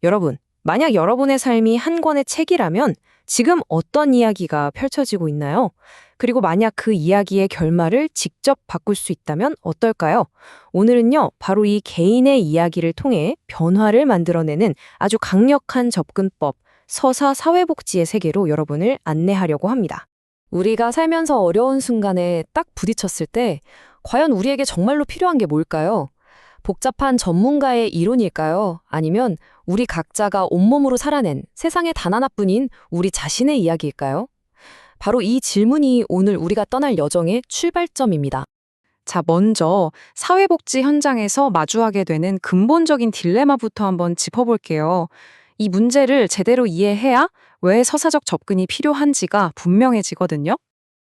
여러분, 만약 여러분의 삶이 한 권의 책이라면 지금 어떤 이야기가 펼쳐지고 있나요? 그리고 만약 그 이야기의 결말을 직접 바꿀 수 있다면 어떨까요? 오늘은요, 바로 이 개인의 이야기를 통해 변화를 만들어내는 아주 강력한 접근법, 서사 사회복지의 세계로 여러분을 안내하려고 합니다. 우리가 살면서 어려운 순간에 딱 부딪혔을 때 과연 우리에게 정말로 필요한 게 뭘까요? 복잡한 전문가의 이론일까요? 아니면 우리 각자가 온몸으로 살아낸 세상의 단 하나뿐인 우리 자신의 이야기일까요? 바로 이 질문이 오늘 우리가 떠날 여정의 출발점입니다. 자, 먼저 사회복지 현장에서 마주하게 되는 근본적인 딜레마부터 한번 짚어볼게요. 이 문제를 제대로 이해해야 왜 서사적 접근이 필요한지가 분명해지거든요.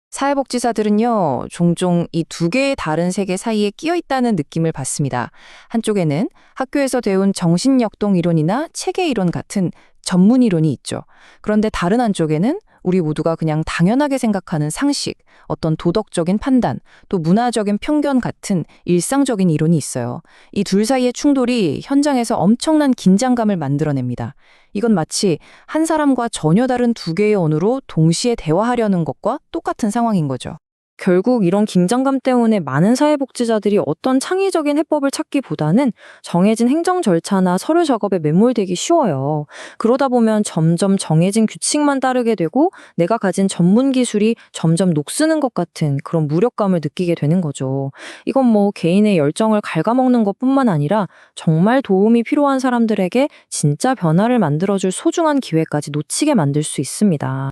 사회복지사들은요, 종종 이 두 개의 다른 세계 사이에 끼어 있다는 느낌을 받습니다. 한쪽에는 학교에서 배운 정신역동 이론이나 체계 이론 같은 전문 이론이 있죠. 그런데 다른 한쪽에는 우리 모두가 그냥 당연하게 생각하는 상식, 어떤 도덕적인 판단, 또 문화적인 편견 같은 일상적인 이론이 있어요. 이 둘 사이의 충돌이 현장에서 엄청난 긴장감을 만들어냅니다. 이건 마치 한 사람과 전혀 다른 두 개의 언어로 동시에 대화하려는 것과 똑같은 상황인 거죠. 결국 이런 긴장감 때문에 많은 사회복지자들이 어떤 창의적인 해법을 찾기보다는 정해진 행정 절차나 서류 작업에 매몰되기 쉬워요. 그러다 보면 점점 정해진 규칙만 따르게 되고 내가 가진 전문 기술이 점점 녹쓰는 것 같은 그런 무력감을 느끼게 되는 거죠. 이건 뭐 개인의 열정을 갉아먹는 것뿐만 아니라 정말 도움이 필요한 사람들에게 진짜 변화를 만들어줄 소중한 기회까지 놓치게 만들 수 있습니다.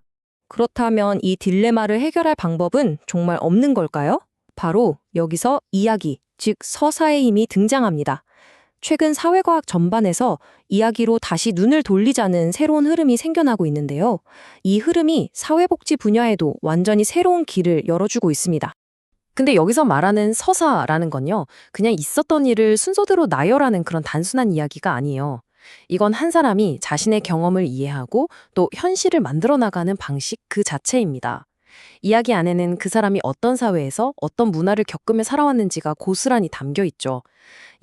그렇다면 이 딜레마를 해결할 방법은 정말 없는 걸까요? 바로 여기서 이야기, 즉 서사의 힘이 등장합니다. 최근 사회과학 전반에서 이야기로 다시 눈을 돌리자는 새로운 흐름이 생겨나고 있는데요. 이 흐름이 사회복지 분야에도 완전히 새로운 길을 열어주고 있습니다. 근데 여기서 말하는 서사라는 건요, 그냥 있었던 일을 순서대로 나열하는 그런 단순한 이야기가 아니에요. 이건 한 사람이 자신의 경험을 이해하고 또 현실을 만들어 나가는 방식 그 자체입니다. 이야기 안에는 그 사람이 어떤 사회에서 어떤 문화를 겪으며 살아왔는지가 고스란히 담겨 있죠.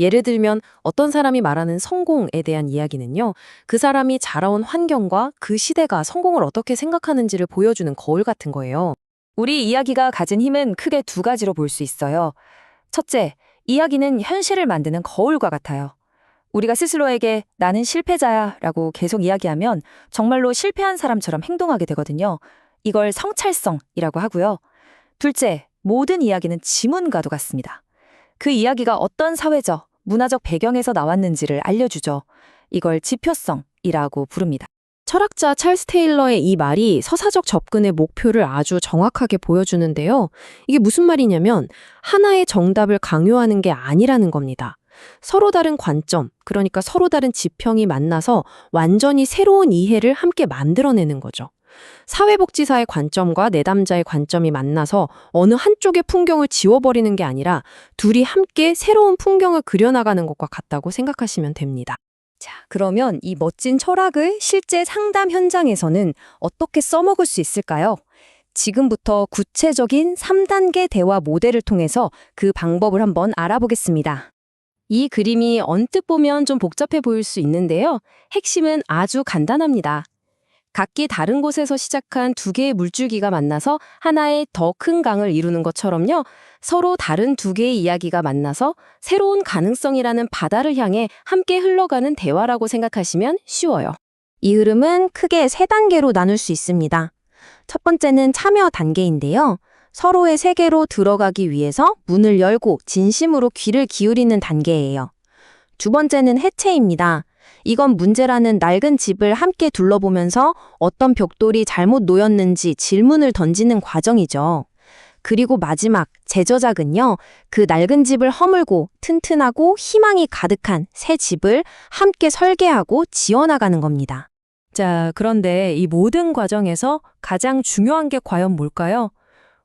예를 들면 어떤 사람이 말하는 성공에 대한 이야기는요, 그 사람이 자라온 환경과 그 시대가 성공을 어떻게 생각하는지를 보여주는 거울 같은 거예요. 우리 이야기가 가진 힘은 크게 두 가지로 볼 수 있어요. 첫째, 이야기는 현실을 만드는 거울과 같아요. 우리가 스스로에게 나는 실패자야 라고 계속 이야기하면 정말로 실패한 사람처럼 행동하게 되거든요. 이걸 성찰성이라고 하고요. 둘째, 모든 이야기는 지문과도 같습니다. 그 이야기가 어떤 사회적, 문화적 배경에서 나왔는지를 알려주죠. 이걸 지표성이라고 부릅니다. 철학자 찰스 테일러의 이 말이 서사적 접근의 목표를 아주 정확하게 보여주는데요. 이게 무슨 말이냐면 하나의 정답을 강요하는 게 아니라는 겁니다. 서로 다른 관점, 그러니까 서로 다른 지평이 만나서 완전히 새로운 이해를 함께 만들어내는 거죠. 사회복지사의 관점과 내담자의 관점이 만나서 어느 한쪽의 풍경을 지워버리는 게 아니라 둘이 함께 새로운 풍경을 그려나가는 것과 같다고 생각하시면 됩니다. 자, 그러면 이 멋진 철학을 실제 상담 현장에서는 어떻게 써먹을 수 있을까요? 지금부터 구체적인 3단계 대화 모델을 통해서 그 방법을 한번 알아보겠습니다. 이 그림이 언뜻 보면 좀 복잡해 보일 수 있는데요. 핵심은 아주 간단합니다. 각기 다른 곳에서 시작한 두 개의 물줄기가 만나서 하나의 더 큰 강을 이루는 것처럼요. 서로 다른 두 개의 이야기가 만나서 새로운 가능성이라는 바다를 향해 함께 흘러가는 대화라고 생각하시면 쉬워요. 이 흐름은 크게 3단계로 나눌 수 있습니다. 첫 번째는 참여 단계인데요. 서로의 세계로 들어가기 위해서 문을 열고 진심으로 귀를 기울이는 단계예요. 두 번째는 해체입니다. 이건 문제라는 낡은 집을 함께 둘러보면서 어떤 벽돌이 잘못 놓였는지 질문을 던지는 과정이죠. 그리고 마지막, 재저작은요. 그 낡은 집을 허물고 튼튼하고 희망이 가득한 새 집을 함께 설계하고 지어나가는 겁니다. 자, 그런데 이 모든 과정에서 가장 중요한 게 과연 뭘까요?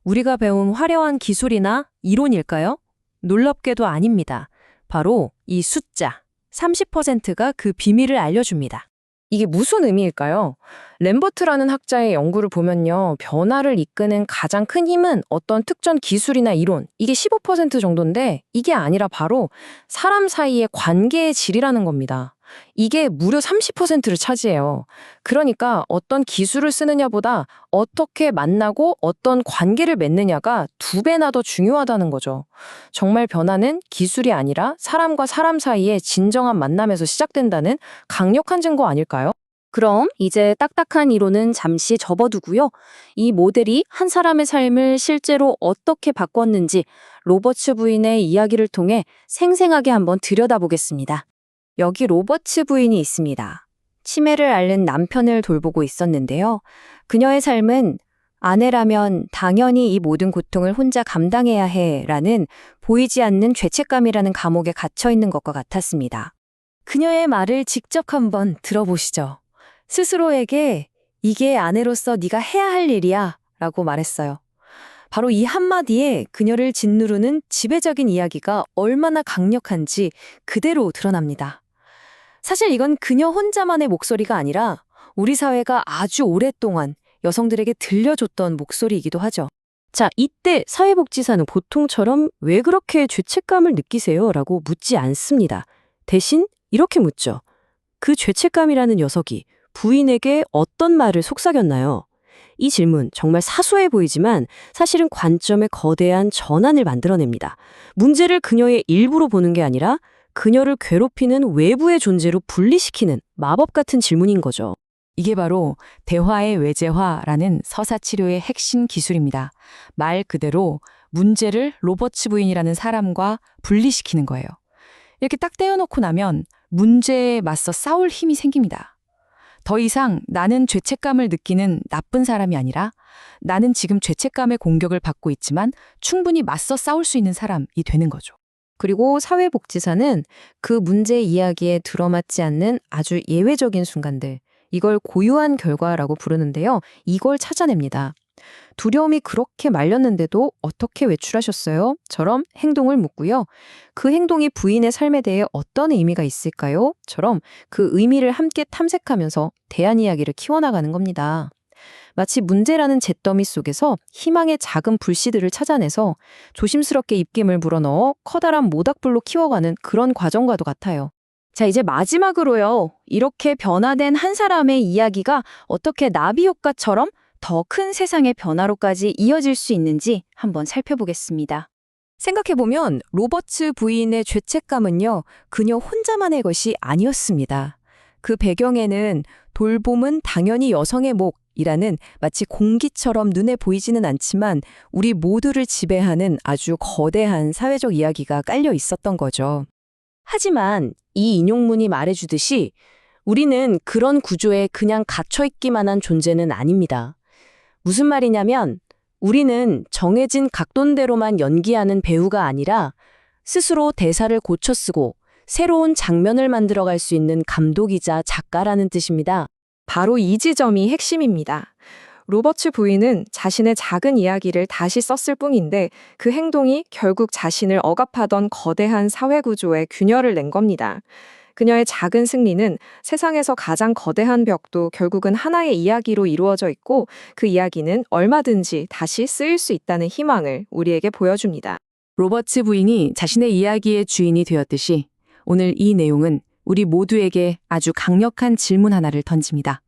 우리가 배운 화려한 기술이나 이론일까요? 놀랍게도 아닙니다. 바로 이 숫자, 30%가 그 비밀을 알려줍니다. 이게 무슨 의미일까요? 램버트라는 학자의 연구를 보면요. 변화를 이끄는 가장 큰 힘은 어떤 특정 기술이나 이론, 이게 15% 정도인데 이게 아니라 바로 사람 사이의 관계의 질이라는 겁니다. 이게 무려 30%를 차지해요. 그러니까 어떤 기술을 쓰느냐보다 어떻게 만나고 어떤 관계를 맺느냐가 두 배나 더 중요하다는 거죠. 정말 변화는 기술이 아니라 사람과 사람 사이의 진정한 만남에서 시작된다는 강력한 증거 아닐까요? 그럼 이제 딱딱한 이론은 잠시 접어두고요. 이 모델이 한 사람의 삶을 실제로 어떻게 바꿨는지 로버츠 부인의 이야기를 통해 생생하게 한번 들여다보겠습니다. 여기 로버츠 부인이 있습니다. 치매를 앓는 남편을 돌보고 있었는데요. 그녀의 삶은 아내라면 당연히 이 모든 고통을 혼자 감당해야 해라는 보이지 않는 죄책감이라는 감옥에 갇혀 있는 것과 같았습니다. 그녀의 말을 직접 한번 들어보시죠. 스스로에게 이게 아내로서 네가 해야 할 일이야 라고 말했어요. 바로 이 한마디에 그녀를 짓누르는 지배적인 이야기가 얼마나 강력한지 그대로 드러납니다. 사실 이건 그녀 혼자만의 목소리가 아니라 우리 사회가 아주 오랫동안 여성들에게 들려줬던 목소리이기도 하죠. 자, 이때 사회복지사는 보통처럼 왜 그렇게 죄책감을 느끼세요? 라고 묻지 않습니다. 대신 이렇게 묻죠. 그 죄책감이라는 녀석이 부인에게 어떤 말을 속삭였나요? 이 질문 정말 사소해 보이지만 사실은 관점의 거대한 전환을 만들어냅니다. 문제를 그녀의 일부로 보는 게 아니라 그녀를 괴롭히는 외부의 존재로 분리시키는 마법 같은 질문인 거죠. 이게 바로 대화의 외재화라는 서사치료의 핵심 기술입니다. 말 그대로 문제를 로버츠 부인이라는 사람과 분리시키는 거예요. 이렇게 딱 떼어놓고 나면 문제에 맞서 싸울 힘이 생깁니다. 더 이상 나는 죄책감을 느끼는 나쁜 사람이 아니라 나는 지금 죄책감의 공격을 받고 있지만 충분히 맞서 싸울 수 있는 사람이 되는 거죠. 그리고 사회복지사는 그 문제 이야기에 들어맞지 않는 아주 예외적인 순간들, 이걸 고유한 결과라고 부르는데요. 이걸 찾아냅니다. 두려움이 그렇게 말렸는데도 어떻게 외출하셨어요? 처럼 행동을 묻고요. 그 행동이 부인의 삶에 대해 어떤 의미가 있을까요? 처럼 그 의미를 함께 탐색하면서 대안 이야기를 키워나가는 겁니다. 마치 문제라는 잿더미 속에서 희망의 작은 불씨들을 찾아내서 조심스럽게 입김을 불어넣어 커다란 모닥불로 키워가는 그런 과정과도 같아요. 자, 이제 마지막으로요. 이렇게 변화된 한 사람의 이야기가 어떻게 나비 효과처럼 더 큰 세상의 변화로까지 이어질 수 있는지 한번 살펴보겠습니다. 생각해보면 로버츠 부인의 죄책감은요, 그녀 혼자만의 것이 아니었습니다. 그 배경에는 돌봄은 당연히 여성의 몫이라는 마치 공기처럼 눈에 보이지는 않지만 우리 모두를 지배하는 아주 거대한 사회적 이야기가 깔려 있었던 거죠. 하지만 이 인용문이 말해주듯이 우리는 그런 구조에 그냥 갇혀있기만 한 존재는 아닙니다. 무슨 말이냐면 우리는 정해진 각돈대로만 연기하는 배우가 아니라 스스로 대사를 고쳐 쓰고 새로운 장면을 만들어갈 수 있는 감독이자 작가라는 뜻입니다. 바로 이 지점이 핵심입니다. 로버츠 부인은 자신의 작은 이야기를 다시 썼을 뿐인데 그 행동이 결국 자신을 억압하던 거대한 사회구조에 균열을 낸 겁니다. 그녀의 작은 승리는 세상에서 가장 거대한 벽도 결국은 하나의 이야기로 이루어져 있고 그 이야기는 얼마든지 다시 쓰일 수 있다는 희망을 우리에게 보여줍니다. 로버츠 부인이 자신의 이야기의 주인이 되었듯이 오늘 이 내용은 우리 모두에게 아주 강력한 질문 하나를 던집니다.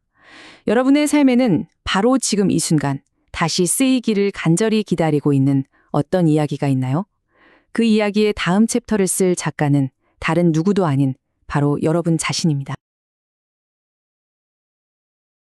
여러분의 삶에는 바로 지금 이 순간 다시 쓰이기를 간절히 기다리고 있는 어떤 이야기가 있나요? 그 이야기의 다음 챕터를 쓸 작가는 다른 누구도 아닌 바로 여러분 자신입니다.